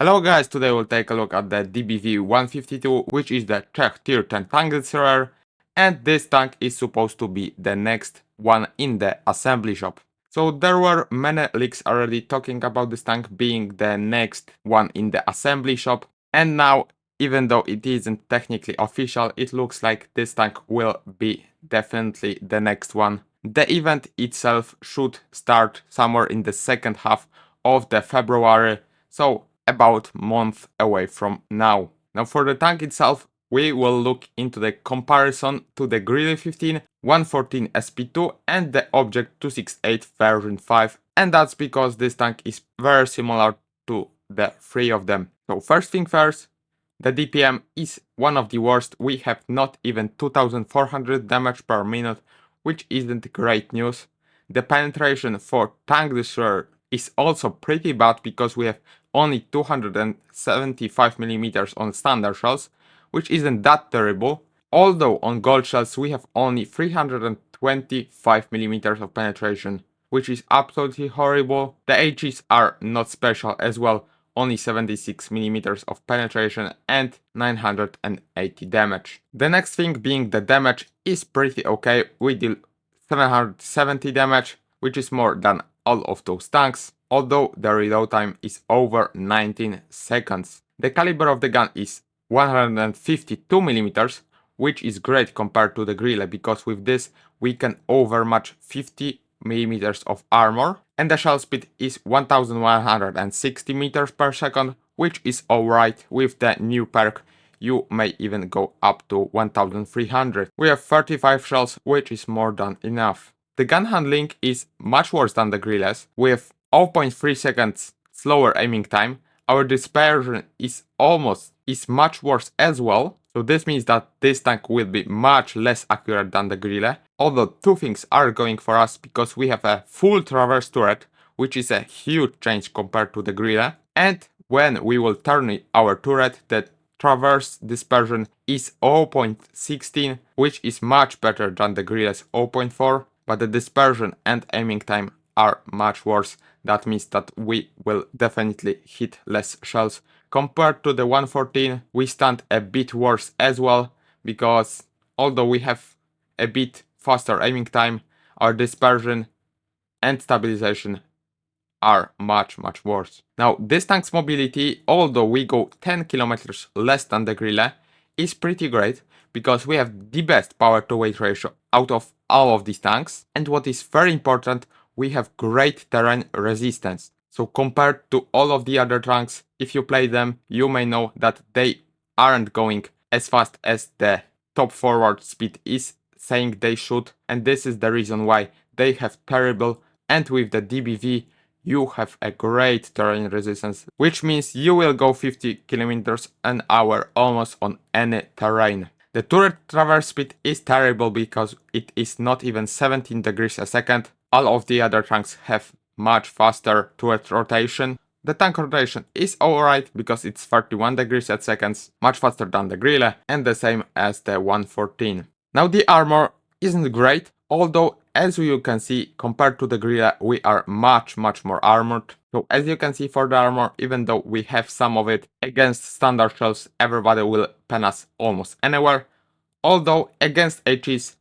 Hello guys, today we'll take a look at the DBV-152, which is the Czech Tier 10 tank destroyer, and this tank is supposed to be the next one in the assembly shop. So there were many leaks already talking about this tank being the next one in the assembly shop, and now, even though it isn't technically official, it looks like this tank will be definitely the next one. The event itself should start somewhere in the second half of the February, so about month away from now. Now for the tank itself, we will look into the comparison to the Grille 15, 114 SP2 and the Object 268 version 5, and that's because this tank is very similar to the three of them. So first thing first, the DPM is one of the worst. We have not even 2400 damage per minute, which isn't great news. The penetration for tank destroyer is also pretty bad because we have only 275mm on standard shells, which isn't that terrible. Although on gold shells we have only 325mm of penetration, which is absolutely horrible. The HEs are not special as well, only 76mm of penetration and 980 damage. The next thing being the damage is pretty okay. We deal 770 damage, which is more than all of those tanks, although the reload time is over 19 seconds. The caliber of the gun is 152mm, which is great compared to the Grille because with this we can overmatch 50mm of armor, and the shell speed is 1160 meters per second, which is alright. With the new perk you may even go up to 1300. We have 35 shells, which is more than enough. The gun handling is much worse than the Grille's, with 0.3 seconds slower aiming time. Our dispersion is much worse as well, so this means that this tank will be much less accurate than the Grille. Although two things are going for us because we have a full traverse turret, which is a huge change compared to the Grille, and when we will turn our turret, the traverse dispersion is 0.16, which is much better than the Grille's 0.4, but the dispersion and aiming time are much worse. That means that we will definitely hit less shells. Compared to the 114, we stand a bit worse as well, because although we have a bit faster aiming time, our dispersion and stabilization are much worse. Now this tank's mobility, although we go 10 kilometers less than the Grille, is pretty great because we have the best power to weight ratio out of all of these tanks, and what is very important, we have great terrain resistance. So compared to all of the other tanks, if you play them, you may know that they aren't going as fast as the top forward speed is saying they should, and this is the reason why they have terrible, and with the DBV you have a great terrain resistance, which means you will go 50 km an hour almost on any terrain. The turret traverse speed is terrible because it is not even 17 degrees a second. All of the other tanks have much faster turret rotation. The tank rotation is alright because it's 31 degrees a second, much faster than the Grille and the same as the 114. Now the armor isn't great, although as you can see, compared to the Grille, we are much more armored. So as you can see for the armor, even though we have some of it, against standard shells everybody will pen us almost anywhere. Although against HEs,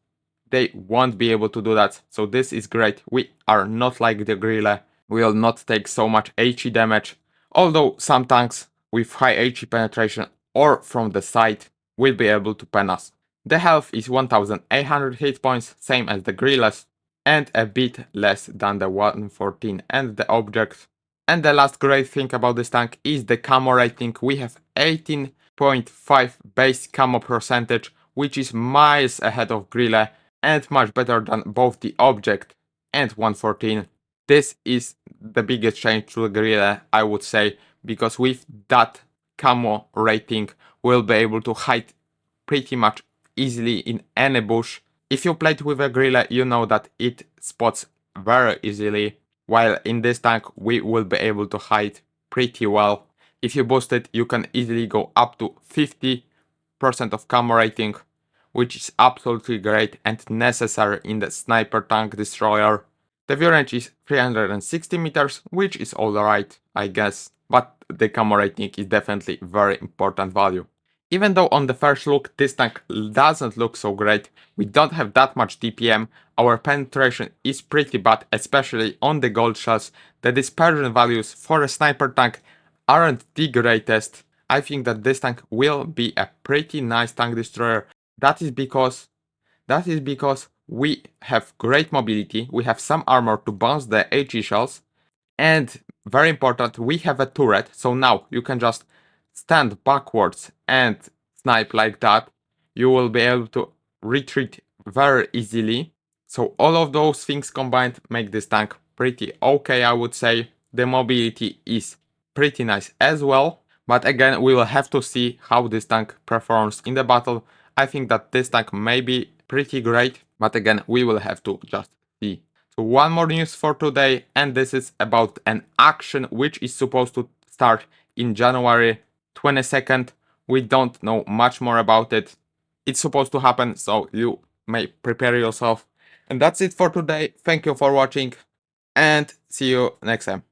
they won't be able to do that, so this is great. We are not like the Grille, we will not take so much HE damage. Although some tanks with high HE penetration or from the side will be able to pen us. The health is 1800 hit points, same as the Grille's, and a bit less than the 114 and the Object. And the last great thing about this tank is the camo rating. We have 18.5 base camo percentage, which is miles ahead of Grille and much better than both the Object and 114. This is the biggest change to the Grille, I would say, because with that camo rating we'll be able to hide pretty much easily in any bush. If you played with a Grille, you know that it spots very easily, while in this tank we will be able to hide pretty well. If you boost it, you can easily go up to 50% of camo rating, which is absolutely great and necessary in the sniper tank destroyer. The view range is 360 meters, which is alright, I guess. But the camo rating is definitely very important value. Even though on the first look this tank doesn't look so great, we don't have that much DPM, our penetration is pretty bad, especially on the gold shells. The dispersion values for a sniper tank aren't the greatest. I think that this tank will be a pretty nice tank destroyer. That is because we have great mobility, we have some armor to bounce the HE shells, and very important, we have a turret, so now you can just stand backwards and snipe like that. You will be able to retreat very easily. So all of those things combined make this tank pretty okay, I would say. The mobility is pretty nice as well. But again, we will have to see how this tank performs in the battle. I think that this tank may be pretty great, but again, we will have to just see. So one more news for today, and this is about an action which is supposed to start in January 22nd. We don't know much more about it. It's supposed to happen, so you may prepare yourself. And that's it for today. Thank you for watching, and see you next time.